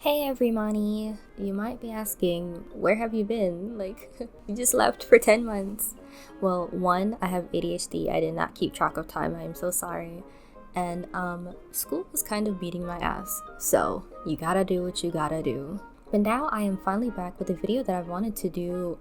Hey everybody! You might be asking, where have you been? Like, you just left for 10 months. Well, one, I have ADHD. I did not keep track of time. I am so sorry. And, school was kind of beating my ass. So, you gotta do what you gotta do. But now I am finally back with a video that I've wanted to do,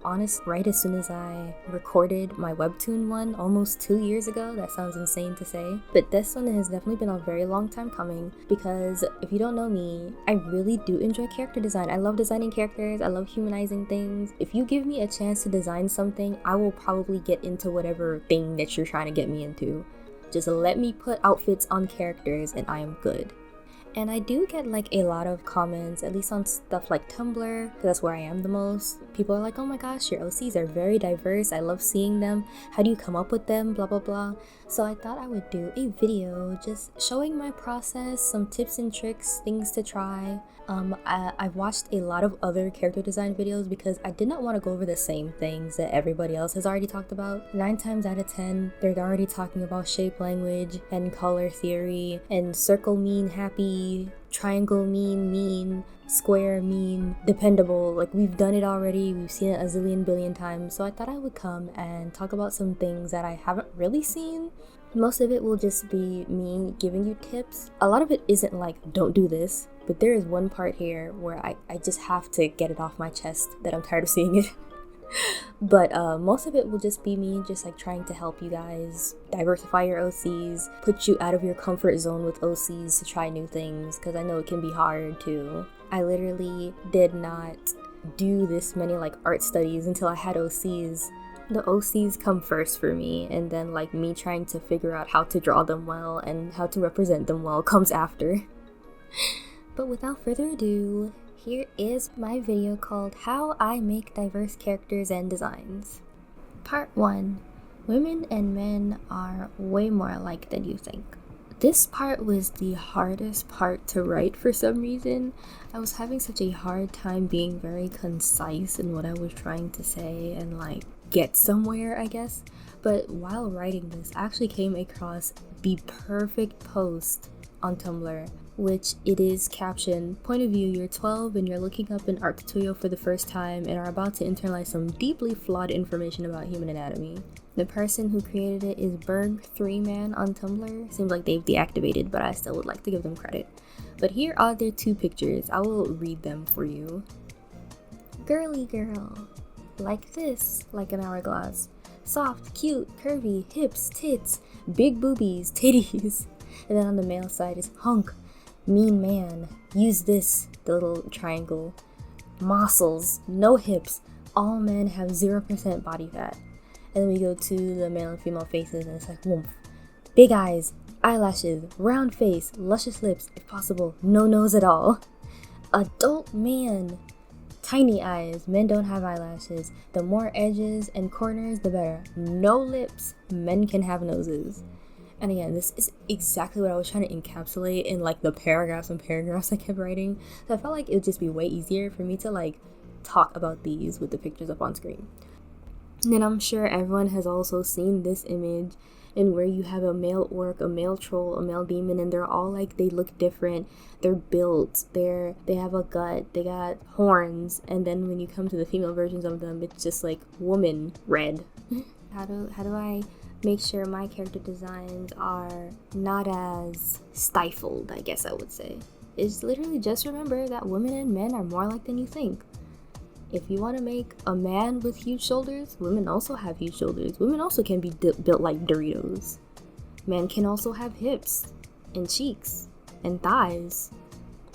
right as soon as I recorded my webtoon one almost 2 years ago. That sounds insane to say. But this one has definitely been a very long time coming because if you don't know me, I really do enjoy character design. I love designing characters. I love humanizing things. If you give me a chance to design something, I will probably get into whatever thing that you're trying to get me into. Just let me put outfits on characters and I am good. And I do get like a lot of comments, at least on stuff like Tumblr, because that's where I am the most. People are like, oh my gosh, your OCs are very diverse. I love seeing them. How do you come up with them? Blah, blah, blah. So I thought I would do a video just showing my process, some tips and tricks, things to try. I've watched a lot of other character design videos because I did not want to go over the same things that everybody else has already talked about. 9 times out of 10, they're already talking about shape language and color theory and circle mean happy, triangle mean, square mean, dependable. Like, we've done it already, we've seen it a zillion billion times. So I thought I would come and talk about some things that I haven't really seen. Most of it will just be me giving you tips. A lot of it isn't like, don't do this, but there is one part here where I just have to get it off my chest that I'm tired of seeing it. But most of it will just be me just like trying to help you guys diversify your OCs, put you out of your comfort zone with OCs to try new things, because I know it can be hard too. I literally did not do this many like art studies until I had OCs. The OCs come first for me, and then like me trying to figure out how to draw them well and how to represent them well comes after. But without further ado, here is my video called How I Make Diverse Characters and Designs. Part 1. Women and men are way more alike than you think. This part was the hardest part to write for some reason. I was having such a hard time being very concise in what I was trying to say and like get somewhere, I guess. But while writing this, I actually came across the perfect post on Tumblr, which it is captioned, point of view, you're 12 and you're looking up an art tutorial for the first time and are about to internalize some deeply flawed information about human anatomy. The person who created it is Berg3Man on Tumblr. Seems like they've deactivated, but I still would like to give them credit. But here are their 2 pictures. I will read them for you. Girly girl. Like this, like an hourglass. Soft, cute, curvy, hips, tits, big boobies, titties. And then on the male side is hunk, mean man, use this, the little triangle. Muscles, no hips, all men have 0% body fat. And then we go to the male and female faces and it's like, woof. Big eyes, eyelashes, round face, luscious lips, if possible, no nose at all. Adult man. Tiny eyes, men don't have eyelashes. The more edges and corners, the better. No lips, men can have noses. And again, this is exactly what I was trying to encapsulate in like the paragraphs and paragraphs I kept writing. So I felt like it would just be way easier for me to like talk about these with the pictures up on screen. And then I'm sure everyone has also seen this image and where you have a male orc, a male troll, a male demon, and they're all like, they look different, they're built, they have a gut, they got horns, and then when you come to the female versions of them, it's just like woman red. How do I make sure my character designs are not as stifled, I guess I would say? It's literally just remember that women and men are more alike than you think. If you want to make a man with huge shoulders, women also have huge shoulders. Women also can be built like Doritos. Men can also have hips and cheeks and thighs.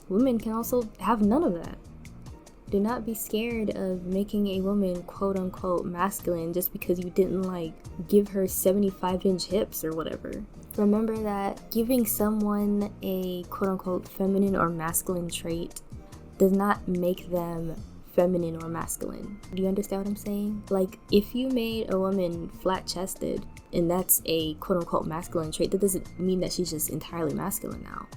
Women can also have none of that. Do not be scared of making a woman quote unquote masculine just because you didn't like give her 75-inch hips or whatever. Remember that giving someone a quote unquote feminine or masculine trait does not make them feminine or masculine. Do you understand what I'm saying? Like, if you made a woman flat-chested and that's a quote-unquote masculine trait, that doesn't mean that she's just entirely masculine now.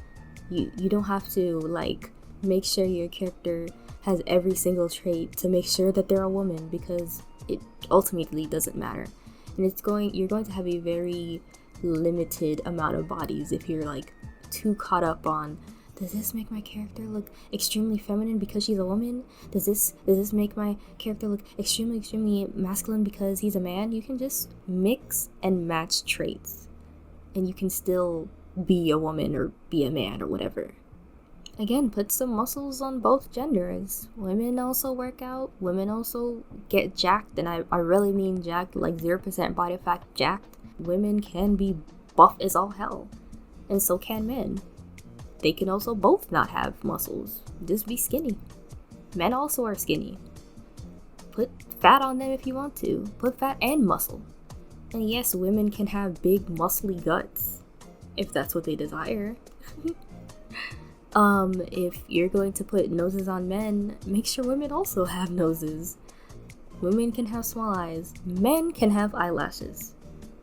You don't have to like make sure your character has every single trait to make sure that they're a woman, because it ultimately doesn't matter. And you're going to have a very limited amount of bodies if you're like too caught up on the does this make my character look extremely feminine because she's a woman? Does this make my character look extremely masculine because he's a man? You can just mix and match traits, and you can still be a woman or be a man or whatever. Again, put some muscles on both genders. Women also work out. Women also get jacked, and I really mean jacked, like 0% body fat jacked. Women can be buff as all hell, and so can men. They can also both not have muscles, just be skinny. Men also are skinny. Put fat on them if you want to. Put fat and muscle. And yes, women can have big muscly guts, if that's what they desire. If you're going to put noses on men, make sure women also have noses. Women can have small eyes. Men can have eyelashes.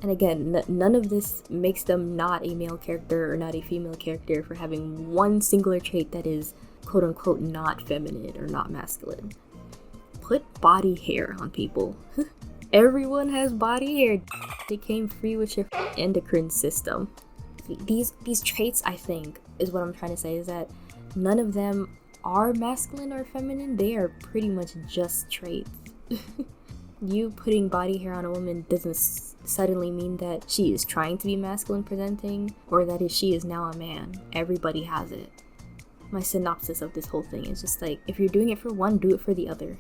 And again, none of this makes them not a male character or not a female character for having one singular trait that is quote-unquote not feminine or not masculine. Put body hair on people. Everyone has body hair. They came free with your endocrine system. These traits, I think, is what I'm trying to say, is that none of them are masculine or feminine. They are pretty much just traits. You putting body hair on a woman doesn't suddenly mean that she is trying to be masculine presenting or that she is now a man. Everybody has it. My synopsis of this whole thing is just like, if you're doing it for one, do it for the other.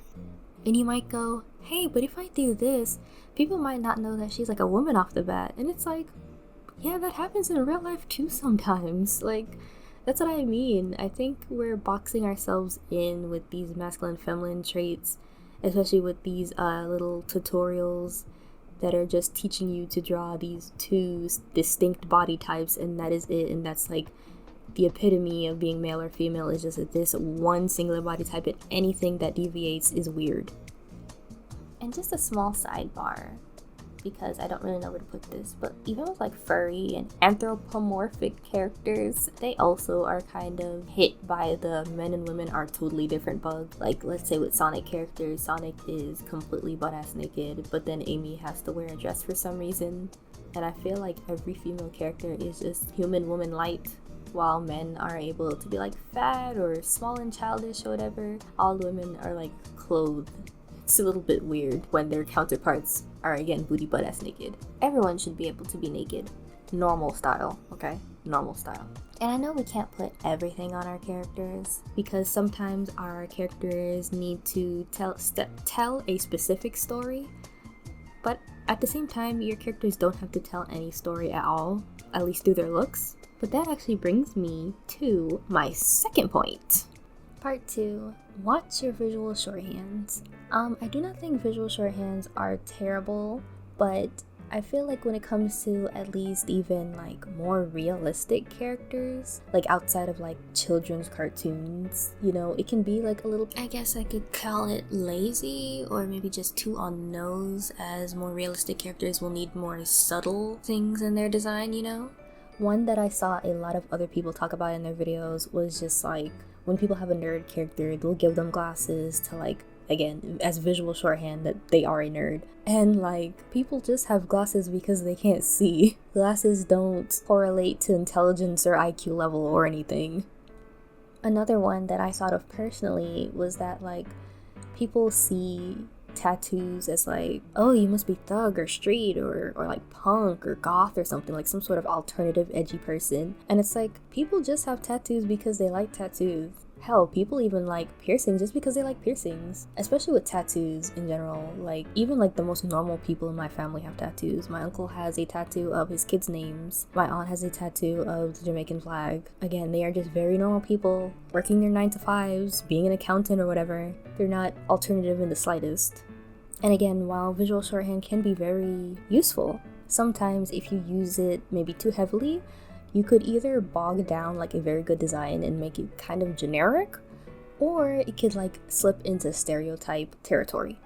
And you might go, hey, but if I do this, people might not know that she's like a woman off the bat. And it's like, yeah, that happens in real life too sometimes. Like, that's what I mean. I think we're boxing ourselves in with these masculine feminine traits, especially with these little tutorials that are just teaching you to draw these two distinct body types, and that is it. And that's like the epitome of being male or female, is just this one singular body type, and anything that deviates is weird. And just a small sidebar, because I don't really know where to put this, but even with like furry and anthropomorphic characters, they also are kind of hit by the men and women are totally different bug. Like, let's say with Sonic characters, Sonic is completely butt-ass naked, but then Amy has to wear a dress for some reason. And I feel like every female character is just human woman light, while men are able to be like fat or small and childish or whatever. All women are like clothed. It's a little bit weird when their counterparts are again booty butt ass naked. Everyone should be able to be naked. Normal style, okay? Normal style. And I know we can't put everything on our characters, because sometimes our characters need to tell a specific story, but at the same time, your characters don't have to tell any story at all, at least through their looks. But that actually brings me to my second point. Part 2. Watch your visual shorthands. I do not think visual shorthands are terrible, but I feel like when it comes to at least even like more realistic characters, like outside of like children's cartoons, you know, it can be like a little, I guess I could call it lazy, or maybe just too on nose, as more realistic characters will need more subtle things in their design, you know? One that I saw a lot of other people talk about in their videos was just like, when people have a nerd character, they'll give them glasses to like, again, as visual shorthand that they are a nerd. And like, people just have glasses because they can't see. Glasses don't correlate to intelligence or IQ level or anything. Another one that I thought of personally was that like, people see tattoos as like, oh, you must be thug or street or like punk or goth or something, like some sort of alternative edgy person. And it's like, people just have tattoos because they like tattoos. Hell, people even like piercings just because they like piercings. Especially with tattoos in general. Like, even like the most normal people in my family have tattoos. My uncle has a tattoo of his kids' names. My aunt has a tattoo of the Jamaican flag. Again, they are just very normal people working their 9-to-5s, being an accountant or whatever. They're not alternative in the slightest. And again, while visual shorthand can be very useful, sometimes if you use it maybe too heavily, you could either bog down like a very good design and make it kind of generic, or it could like slip into stereotype territory.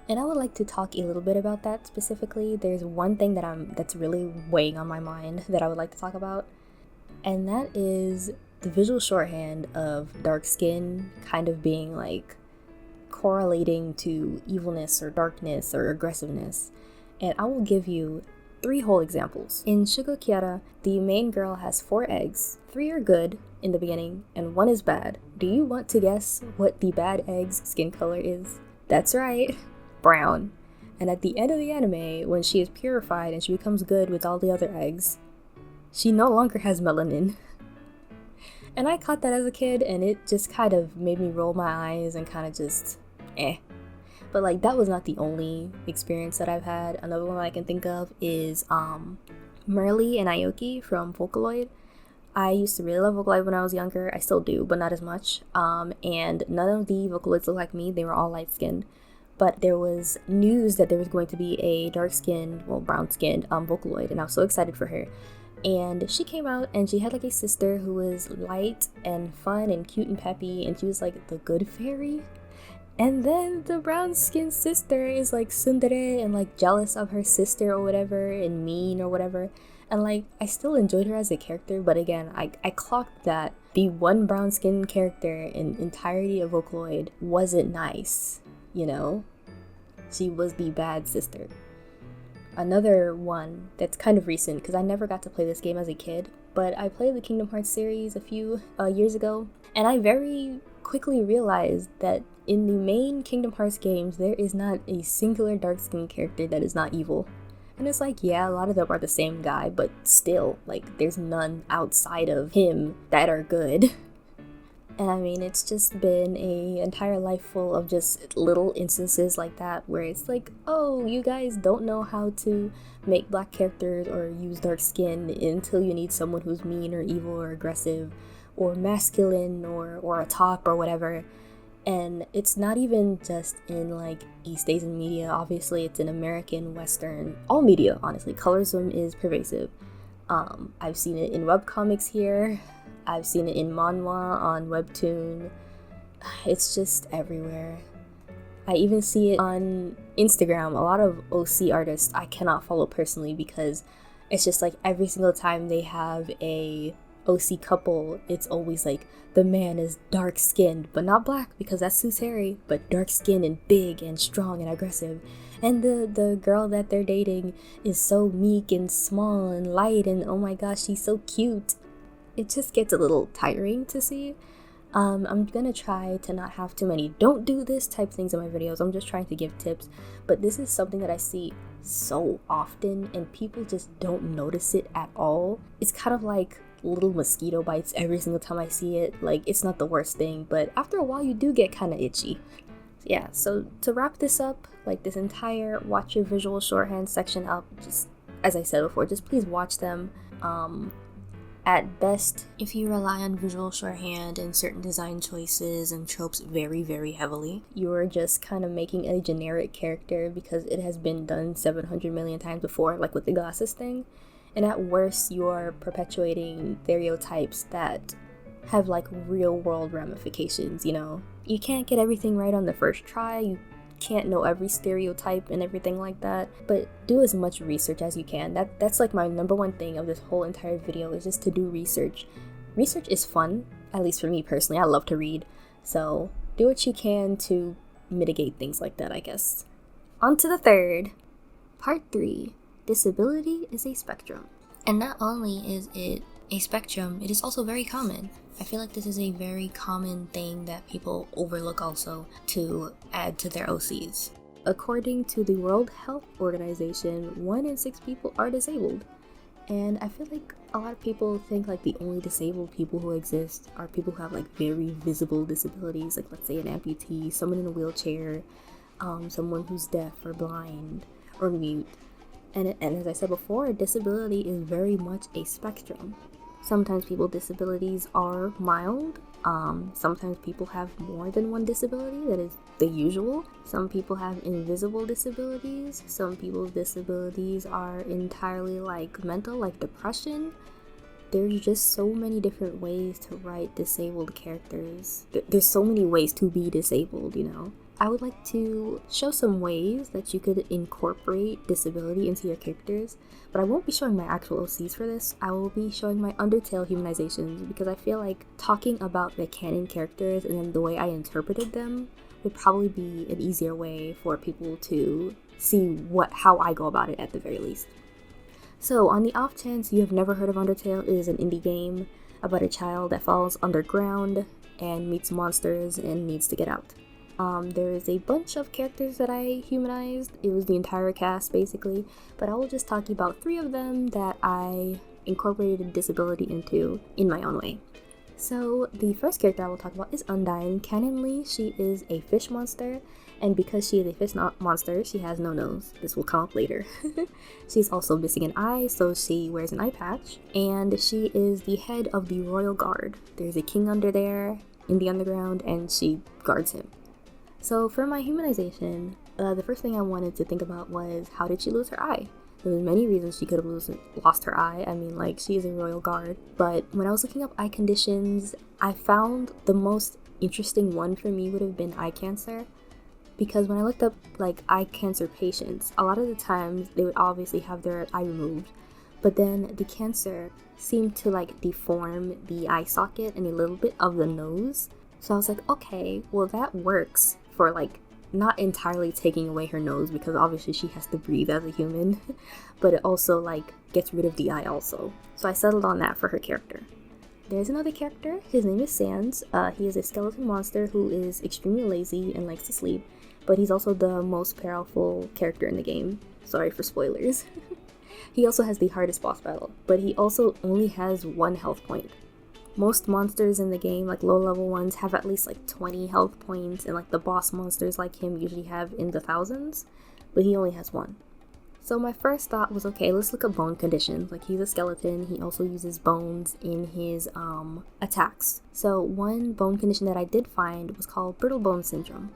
And I would like to talk a little bit about that specifically. There's one thing that's really weighing on my mind that I would like to talk about, and that is the visual shorthand of dark skin kind of being like correlating to evilness or darkness or aggressiveness. And I will give you 3 whole examples. In Shugo Kiara, the main girl has 4 eggs. 3 are good, in the beginning and one is bad. Do you want to guess what the bad egg's skin color is? That's right, brown. And at the end of the anime, when she is purified and she becomes good with all the other eggs, she no longer has melanin. And I caught that as a kid, and it just kind of made me roll my eyes and kind of just, eh. But like, that was not the only experience that I've had. Another one I can think of is Merly and Aoki from Vocaloid. I used to really love Vocaloid when I was younger. I still do, but not as much. And none of the Vocaloids look like me. They were all light-skinned. But there was news that there was going to be a dark-skinned, well, brown-skinned Vocaloid, and I was so excited for her. And she came out and she had like a sister who was light and fun and cute and peppy, and she was like the good fairy. And then the brown skinned sister is like tsundere and like jealous of her sister or whatever and mean or whatever. And like, I still enjoyed her as a character, but again, I clocked that the one brown skinned character in entirety of Vocaloid wasn't nice, you know? She was the bad sister. Another one that's kind of recent, because I never got to play this game as a kid, but I played the Kingdom Hearts series a few years ago, and I very quickly realized that in the main Kingdom Hearts games, there is not a singular dark-skinned character that is not evil. And it's like, yeah, a lot of them are the same guy, but still, like, there's none outside of him that are good. And I mean, it's just been an entire life full of just little instances like that where it's like, oh, you guys don't know how to make black characters or use dark skin until you need someone who's mean or evil or aggressive or masculine or a top or whatever. And it's not even just in like East Asian media. Obviously, it's in American, Western, all media, honestly. Colorism is pervasive. I've seen it in webcomics here. I've seen it in manhwa, on webtoon. It's just everywhere. I even see it on Instagram. A lot of OC artists I cannot follow personally because it's just like every single time they have a OC couple, it's always like the man is dark skinned but not black because that's too scary, but dark skinned and big and strong and aggressive. And the girl that they're dating is so meek and small and light, and oh my gosh, she's so cute. It just gets a little tiring to see. I'm gonna try to not have too many don't do this type things in my videos. I'm just trying to give tips, but this is something that I see so often and people just don't notice it at all. It's kind of like little mosquito bites every single time I see it. Like, it's not the worst thing, but after a while you do get kind of itchy. Yeah, so to wrap this up, like this entire watch your visual shorthand section up, just as I said before, just please watch them. At best, if you rely on visual shorthand and certain design choices and tropes very, very heavily, you're just kind of making a generic character because it has been done 700 million times before, like with the glasses thing. And at worst, you're perpetuating stereotypes that have like real world ramifications, you know? You can't get everything right on the first try, you can't know every stereotype and everything like that, but do as much research as you can. That's like my number one thing of this whole entire video, is just to do research. Research is fun, at least for me personally. I love to read, so do what you can to mitigate things like that, I guess. On to the third. Part 3. Disability is a spectrum. And not only is it a spectrum, it is also very common. I feel like this is a very common thing that people overlook also to add to their OCs. According to the World Health Organization, 1 in 6 people are disabled. And I feel like a lot of people think like the only disabled people who exist are people who have like very visible disabilities, like let's say an amputee, someone in a wheelchair, someone who's deaf or blind or mute. And as I said before, a disability is very much a spectrum. Sometimes people's disabilities are mild. Sometimes people have more than one disability, that is the usual. Some people have invisible disabilities. Some people's disabilities are entirely like mental, like depression. There's just so many different ways to write disabled characters. There's so many ways to be disabled, you know? I would like to show some ways that you could incorporate disability into your characters, but I won't be showing my actual OCs for this. I will be showing my Undertale humanizations because I feel like talking about the canon characters and then the way I interpreted them would probably be an easier way for people to see how I go about it at the very least. So on the off chance you have never heard of Undertale, it is an indie game about a child that falls underground and meets monsters and needs to get out. There is a bunch of characters that I humanized. It was the entire cast basically, but I will just talk about 3 of them that I incorporated disability into in my own way. So the first character I will talk about is Undyne. Canonly, she is a fish monster, and because she is a fish monster, she has no nose. This will come up later. She's also missing an eye, so she wears an eye patch, and she is the head of the Royal Guard. There's a king under there in the underground, and she guards him. So for my humanization, the first thing I wanted to think about was, how did she lose her eye? There were many reasons she could have lost her eye. I mean, like, she is a royal guard. But when I was looking up eye conditions, I found the most interesting one for me would have been eye cancer. Because when I looked up, like, eye cancer patients, a lot of the times they would obviously have their eye removed. But then the cancer seemed to, like, deform the eye socket and a little bit of the nose. So I was like, okay, well, that works for, like, not entirely taking away her nose, because obviously she has to breathe as a human, but it also, like, gets rid of the eye also. So I settled on that for her character. There's another character. His name is Sans. He is a skeleton monster who is extremely lazy and likes to sleep, but he's also the most powerful character in the game. Sorry for spoilers. He also has the hardest boss battle, but he also only has 1 health point. Most monsters in the game, like low-level ones, have at least like 20 health points, and like the boss monsters like him usually have in the thousands, but he only has 1. So my first thought was, okay, let's look at bone conditions. Like, he's a skeleton, he also uses bones in his attacks. So one bone condition that I did find was called brittle bone syndrome,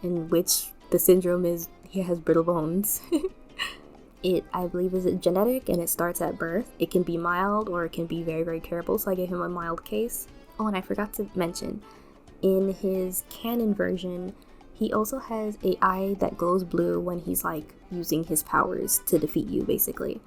in which the syndrome is he has brittle bones. It, I believe, is genetic, and it starts at birth. It can be mild or it can be very, very terrible, so I gave him a mild case. Oh, and I forgot to mention, in his canon version, he also has an eye that glows blue when he's, like, using his powers to defeat you, basically.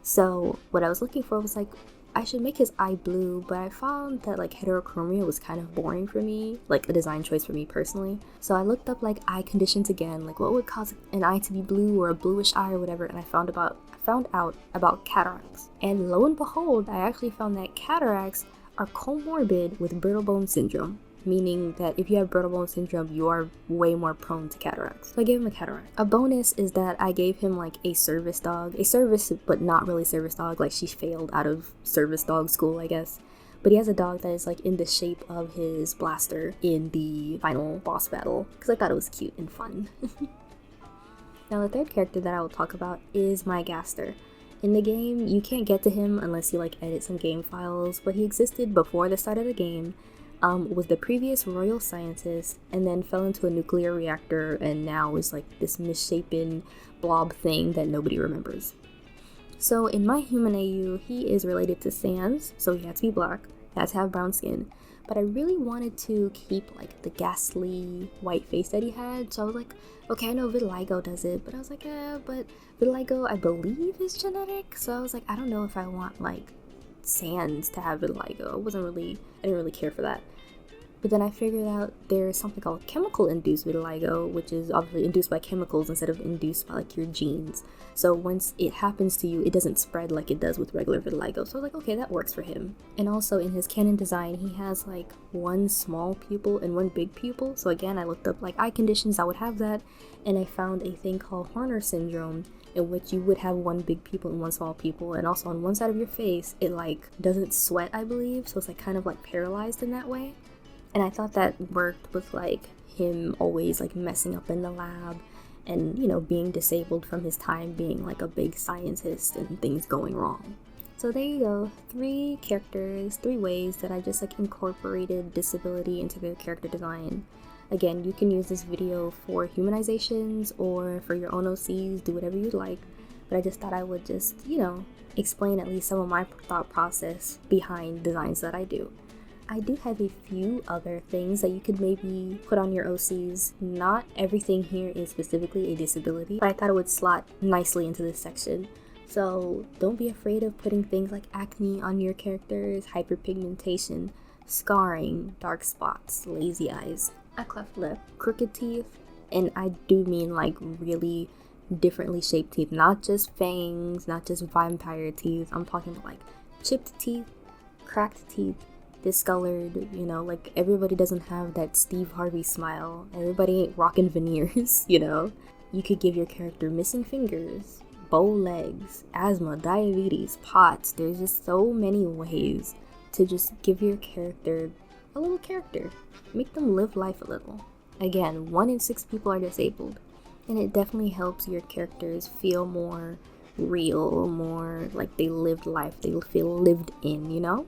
So what I was looking for was, like, I should make his eye blue, but I found that, like, heterochromia was kind of boring for me, like a design choice for me personally. So I looked up, like, eye conditions again, like what would cause an eye to be blue or a bluish eye or whatever, and I found out about cataracts. And lo and behold, I actually found that cataracts are comorbid with brittle bone syndrome, meaning that if you have brittle bone syndrome, you are way more prone to cataracts. So I gave him a cataract. A bonus is that I gave him, like, a service dog. A service, but not really service dog. Like, she failed out of service dog school, I guess. But he has a dog that is, like, in the shape of his blaster in the final boss battle, because I thought it was cute and fun. Now, the third character that I will talk about is my Gaster. In the game, you can't get to him unless you, like, edit some game files, but he existed before the start of the game. Was the previous royal scientist, and then fell into a nuclear reactor, and now is like this misshapen blob thing that nobody remembers. So in my human AU, he is related to Sans, so he had to be black, he had to have brown skin, but I really wanted to keep, like, the ghastly white face that he had, so I was like, okay, I know vitiligo does it, but I was like, but vitiligo I believe is genetic, so I was like, I don't know if I want, like, Sans to have vitiligo. I didn't really care for that. But then I figured out there's something called chemical-induced vitiligo, which is obviously induced by chemicals instead of induced by, like, your genes. So once it happens to you, it doesn't spread like it does with regular vitiligo. So I was like, okay, that works for him. And also in his canon design, he has, like, 1 small pupil and 1 big pupil. So again, I looked up, like, eye conditions that would have that, and I found a thing called Horner syndrome, in which you would have 1 big pupil and 1 small pupil, and also on one side of your face, it, like, doesn't sweat, I believe, so it's, like, kind of, like, paralyzed in that way. And I thought that worked with, like, him always, like, messing up in the lab and, you know, being disabled from his time being, like, a big scientist and things going wrong. So there you go, 3 characters, 3 ways that I just, like, incorporated disability into their character design. Again, you can use this video for humanizations or for your own OCs, do whatever you'd like, but I just thought I would just, you know, explain at least some of my thought process behind designs that I do. I do have a few other things that you could maybe put on your OCs. Not everything here is specifically a disability, but I thought it would slot nicely into this section. So don't be afraid of putting things like acne on your characters, hyperpigmentation, scarring, dark spots, lazy eyes, a cleft lip, crooked teeth, and I do mean, like, really differently shaped teeth, not just fangs, not just vampire teeth. I'm talking about, like, chipped teeth, cracked teeth, discolored, like everybody doesn't have that Steve Harvey smile. Everybody ain't rocking veneers, You could give your character missing fingers, bow legs, asthma, diabetes, POTS. There's just so many ways to just give your character a little character. Make them live life a little. Again, 1 in 6 people are disabled, and it definitely helps your characters feel more real, more like they lived life, they feel lived in,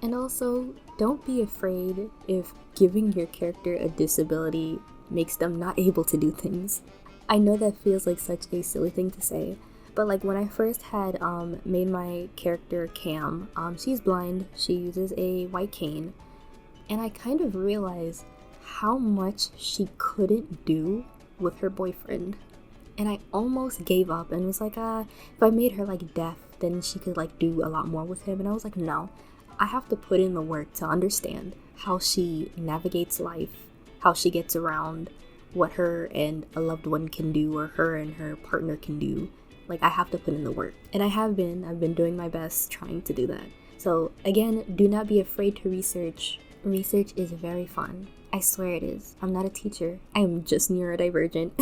And also, don't be afraid if giving your character a disability makes them not able to do things. I know that feels like such a silly thing to say, but like when I first had made my character Cam, she's blind, she uses a white cane, and I kind of realized how much she couldn't do with her boyfriend. And I almost gave up and was like, if I made her like deaf, then she could like do a lot more with him. And I was like, no, I have to put in the work to understand how she navigates life, how she gets around, what her and a loved one can do, or her and her partner can do. Like, I have to put in the work. And I've been doing my best trying to do that. So again, do not be afraid to research. Research is very fun. I swear it is. I'm not a teacher. I am just neurodivergent.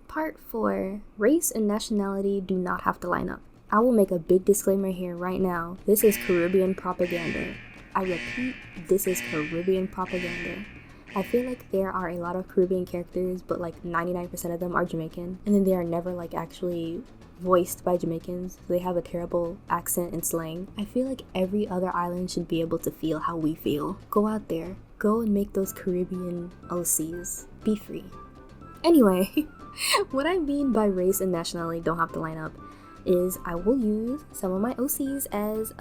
Part 4. Race and nationality do not have to line up. I will make a big disclaimer here right now. This is Caribbean propaganda. I repeat, this is Caribbean propaganda. I feel like there are a lot of Caribbean characters, but like 99% of them are Jamaican. And then they are never like actually voiced by Jamaicans. So they have a terrible accent and slang. I feel like every other island should be able to feel how we feel. Go out there. Go and make those Caribbean OCs. Be free. Anyway, what I mean by race and nationality don't have to line up is I will use some of my OCs as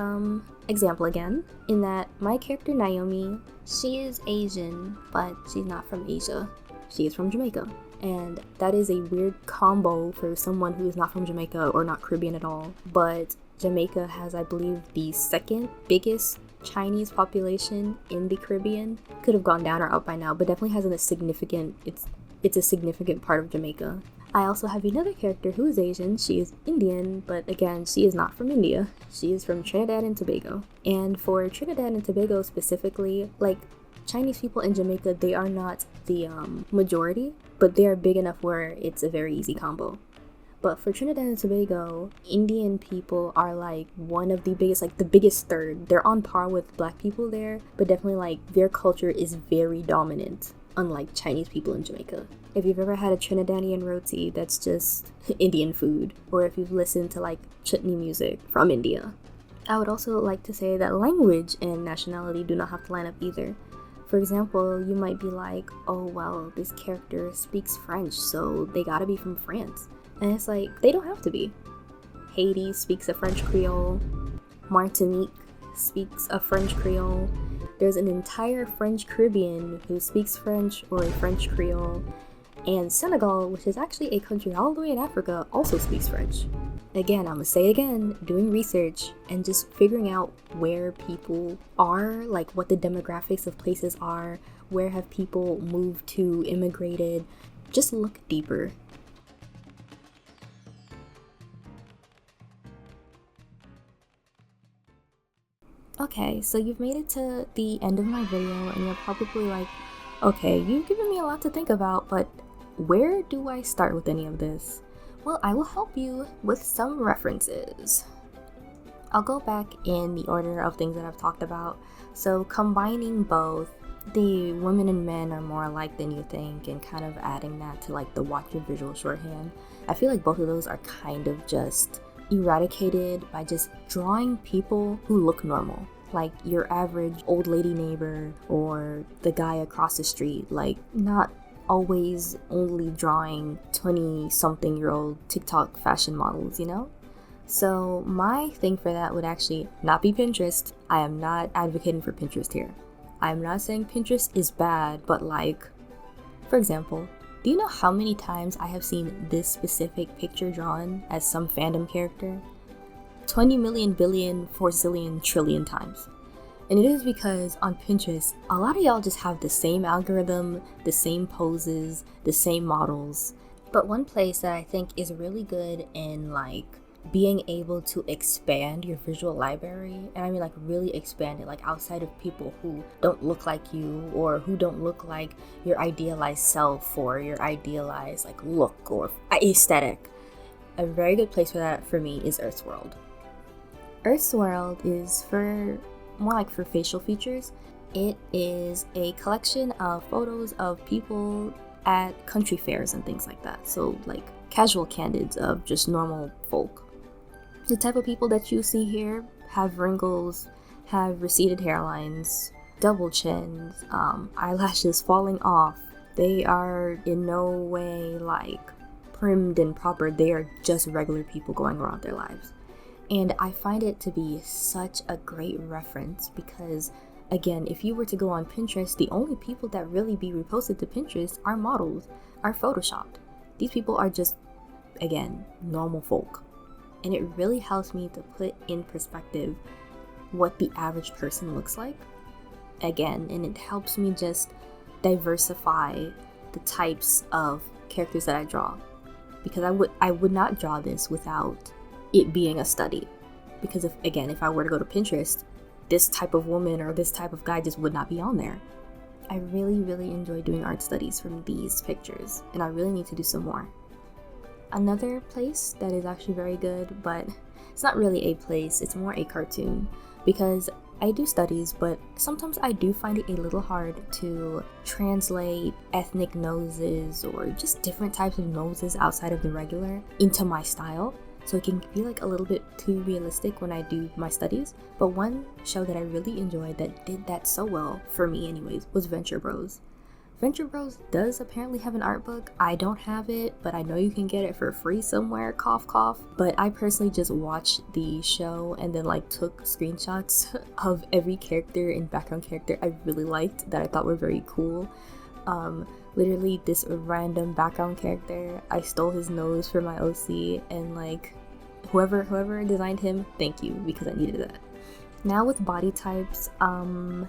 example again, in that my character Naomi, she is Asian, but she's not from Asia. She is from Jamaica. And that is a weird combo for someone who is not from Jamaica or not Caribbean at all. But Jamaica has, I believe, the second biggest Chinese population in the Caribbean. Could have gone down or up by now, but definitely has a significant, it's a significant part of Jamaica. I also have another character who is Asian. She is Indian, but again, she is not from India. She is from Trinidad and Tobago. And for Trinidad and Tobago specifically, like Chinese people in Jamaica, they are not the majority, but they are big enough where it's a very easy combo. But for Trinidad and Tobago, Indian people are like one of the biggest, like the biggest third. They're on par with black people there, but definitely like their culture is very dominant, unlike Chinese people in Jamaica. If you've ever had a Trinidadian roti, that's just Indian food. Or if you've listened to like chutney music from India. I would also like to say that language and nationality do not have to line up either. For example, you might be like, oh well, this character speaks French, so they gotta be from France. And it's like, they don't have to be. Haiti speaks a French Creole. Martinique speaks a French Creole. There's an entire French Caribbean who speaks French or a French Creole. And Senegal, which is actually a country all the way in Africa, also speaks French. Again, I'm gonna say it again, doing research and just figuring out where people are, like what the demographics of places are, where have people moved to, immigrated. Just look deeper. Okay, so you've made it to the end of my video and you're probably like, okay, you've given me a lot to think about, but where do I start with any of this? Well, I will help you with some references. I'll go back in the order of things that I've talked about. So combining both, the women and men are more alike than you think, and kind of adding that to like the watch your visual shorthand. I feel like both of those are kind of just eradicated by just drawing people who look normal. Like your average old lady neighbor or the guy across the street, like not always only drawing 20-something-year-old TikTok fashion models, So my thing for that would actually not be Pinterest. I am not advocating for Pinterest here. I'm not saying Pinterest is bad, but like, for example, do you know how many times I have seen this specific picture drawn as some fandom character? 20 million billion 4 zillion trillion times. And it is because on Pinterest, a lot of y'all just have the same algorithm, the same poses, the same models. But one place that I think is really good in like being able to expand your visual library, and I mean like really expand it, like outside of people who don't look like you or who don't look like your idealized self or your idealized like look or aesthetic. A very good place for that for me is Earth's World. Earth's World is for more like for facial features. It is a collection of photos of people at country fairs and things like that. So like casual candids of just normal folk. The type of people that you see here have wrinkles, have receded hairlines, double chins, eyelashes falling off. They are in no way like primmed and proper. They are just regular people going around their lives. And I find it to be such a great reference because, again, if you were to go on Pinterest, the only people that really be reposted to Pinterest are models, are photoshopped. These people are just, again, normal folk. And it really helps me to put in perspective what the average person looks like. Again, and it helps me just diversify the types of characters that I draw. Because I would not draw this without it being a study, because if I were to go to Pinterest, this type of woman or this type of guy just would not be on there. I really enjoy doing art studies from these pictures, and I really need to do some more. Another place that is actually very good, but it's not really a place, it's more a cartoon, because I do studies, but sometimes I do find it a little hard to translate ethnic noses or just different types of noses outside of the regular into my style. So it can be like a little bit too realistic when I do my studies. But one show that I really enjoyed that did that so well, for me anyways, was Venture Bros. Venture Bros does apparently have an art book. I don't have it, but I know you can get it for free somewhere, cough cough. But I personally just watched the show and then like took screenshots of every character and background character I really liked that I thought were very cool. Literally this random background character, I stole his nose for my OC, and like whoever designed him, thank you, because I needed that. Now with body types, I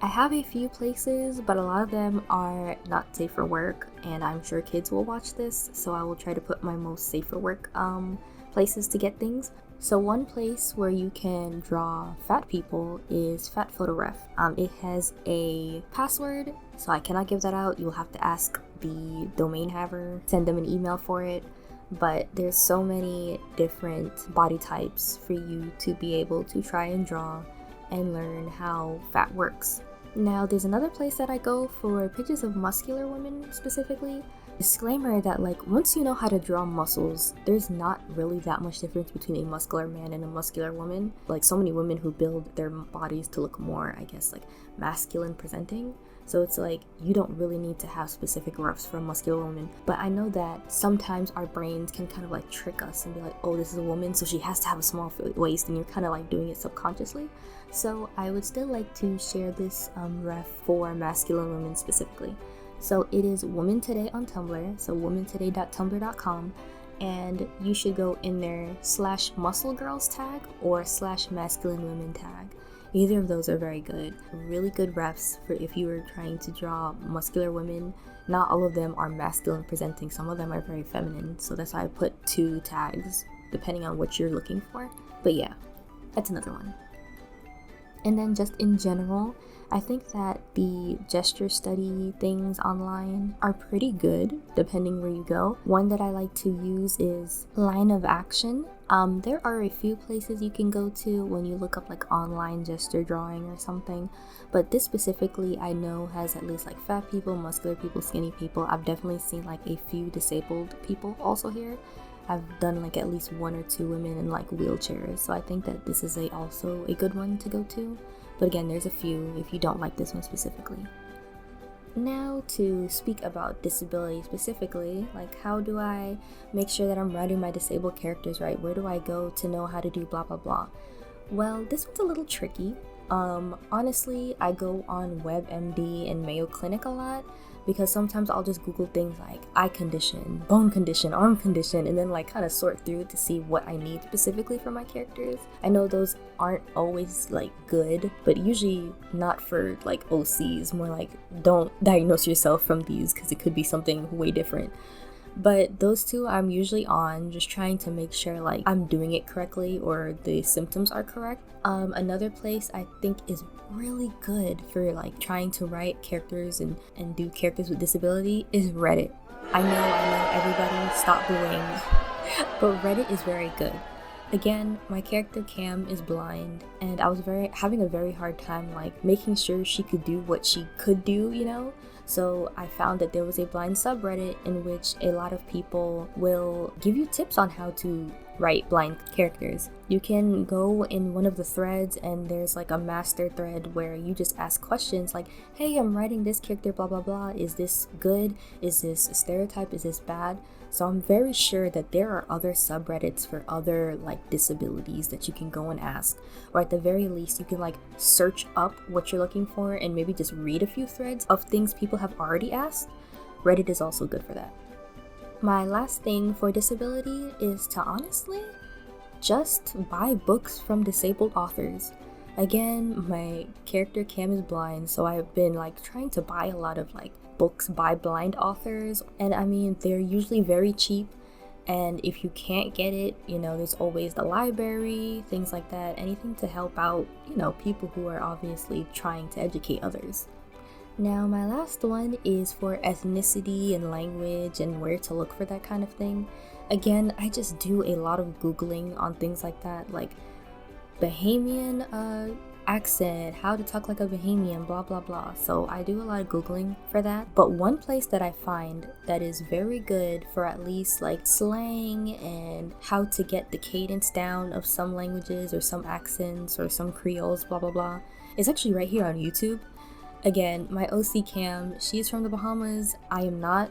have a few places, but a lot of them are not safe for work, and I'm sure kids will watch this, so I will try to put my most safe for work places to get things. So one place where you can draw fat people is Fat Photo Ref. It has a password, so I cannot give that out. You'll have to ask the domain haver, send them an email for it. But there's so many different body types for you to be able to try and draw and learn how fat works. Now there's another place that I go for pictures of muscular women specifically. Disclaimer that like once you know how to draw muscles, there's not really that much difference between a muscular man and a muscular woman. Like so many women who build their bodies to look more, I guess, like masculine presenting. So it's like you don't really need to have specific roughs for a muscular woman. But I know that sometimes our brains can kind of like trick us and be like, oh, this is a woman, so she has to have a small waist, and you're kind of like doing it subconsciously. So I would still like to share this ref for masculine women specifically. So it is Woman Today on Tumblr, so womantoday.tumblr.com, and you should go in there /musclegirls tag or /masculine tag. Either of those are very good. Really good refs for if you were trying to draw muscular women. Not all of them are masculine presenting, some of them are very feminine, so that's why I put 2 tags depending on what you're looking for. But yeah, that's another one. And then just in general, I think that the gesture study things online are pretty good depending where you go. One that I like to use is Line of Action. There are a few places you can go to when you look up like online gesture drawing or something, but this specifically I know has at least like fat people, muscular people, skinny people. I've definitely seen like a few disabled people also here. I've done like at least 1 or 2 women in like wheelchairs, so I think that this is also a good one to go to. But again, there's a few if you don't like this one specifically. Now to speak about disability specifically, like how do I make sure that I'm writing my disabled characters right? Where do I go to know how to do blah blah blah? Well, this one's a little tricky. Honestly, I go on WebMD and Mayo Clinic a lot, because sometimes I'll just Google things like eye condition, bone condition, arm condition, and then like kind of sort through to see what I need specifically for my characters. I know those aren't always like good, but usually not for like OCs, more like don't diagnose yourself from these because it could be something way different. But those two I'm usually on, just trying to make sure like I'm doing it correctly or the symptoms are correct. Another place I think is really good for like trying to write characters and do characters with disability is Reddit. I know, everybody stop booing, but Reddit is very good. Again, my character Cam is blind, and I was having a very hard time like making sure she could do what she could do, you know? So I found that there was a blind subreddit in which a lot of people will give you tips on how to write blind characters. You can go in one of the threads and there's like a master thread where you just ask questions like, hey, I'm writing this character, blah blah blah. Is this good? Is this a stereotype? Is this bad? So I'm very sure that there are other subreddits for other like disabilities that you can go and ask, or at the very least you can like search up what you're looking for and maybe just read a few threads of things people have already asked. Reddit is also good for that. My last thing for disability is to honestly just buy books from disabled authors. Again, my character Cam is blind, so I've been like trying to buy a lot of like books by blind authors, and I mean they're usually very cheap, and if you can't get it, you know, there's always the library, things like that, anything to help out, you know, people who are obviously trying to educate others. Now my last one is for ethnicity and language and where to look for that kind of thing. Again, I just do a lot of googling on things like that, like Bahamian accent, how to talk like a Bahamian, blah blah blah. So I do a lot of googling for that. But one place that I find that is very good for at least like slang and how to get the cadence down of some languages or some accents or some creoles, blah blah blah, is actually right here on YouTube. Again, my OC Cam, she's from the Bahamas. I am not.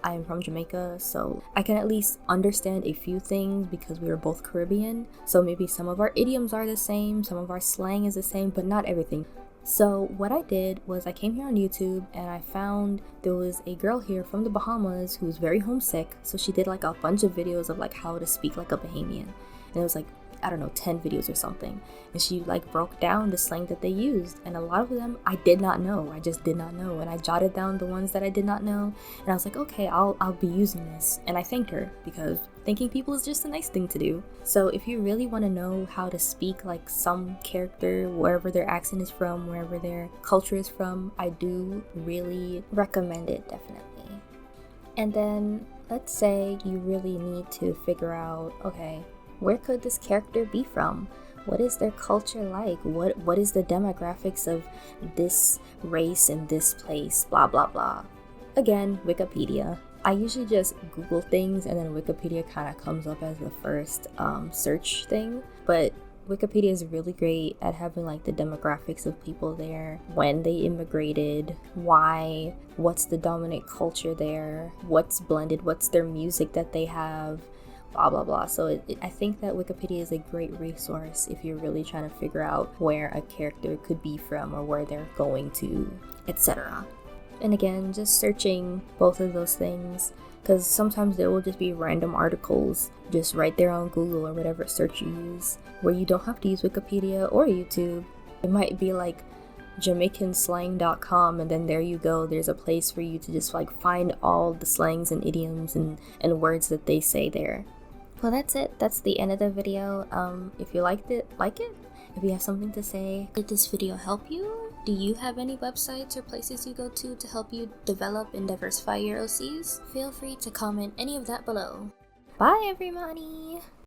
I am from Jamaica, so I can at least understand a few things because we are both Caribbean. So maybe some of our idioms are the same, some of our slang is the same, but not everything. So what I did was I came here on YouTube and I found there was a girl here from the Bahamas who was very homesick. So she did like a bunch of videos of like how to speak like a Bahamian. And it was like, I don't know, 10 videos or something, and she like broke down the slang that they used, and a lot of them I did not know. I just did not know, and I jotted down the ones that I did not know, and I was like, okay, I'll be using this. And I thanked her because thanking people is just a nice thing to do. So if you really want to know how to speak like some character, wherever their accent is from, wherever their culture is from, I do really recommend it, definitely. And then let's say you really need to figure out, okay, where could this character be from? What is their culture like? What is the demographics of this race in this place? Blah blah blah. Again, Wikipedia. I usually just Google things and then Wikipedia kind of comes up as the first search thing. But Wikipedia is really great at having like the demographics of people there, when they immigrated, why, what's the dominant culture there, what's blended, what's their music that they have, blah blah blah. So I think that Wikipedia is a great resource if you're really trying to figure out where a character could be from or where they're going to, etc. And again, just searching both of those things, because sometimes there will just be random articles just right there on Google or whatever search you use where you don't have to use Wikipedia or YouTube. It might be like JamaicanSlang.com, and then there you go, there's a place for you to just like find all the slangs and idioms and words that they say there. Well, that's it. That's the end of the video. If you liked it, like it. If you have something to say, did this video help you? Do you have any websites or places you go to help you develop and diversify your OCs? Feel free to comment any of that below. Bye, everybody!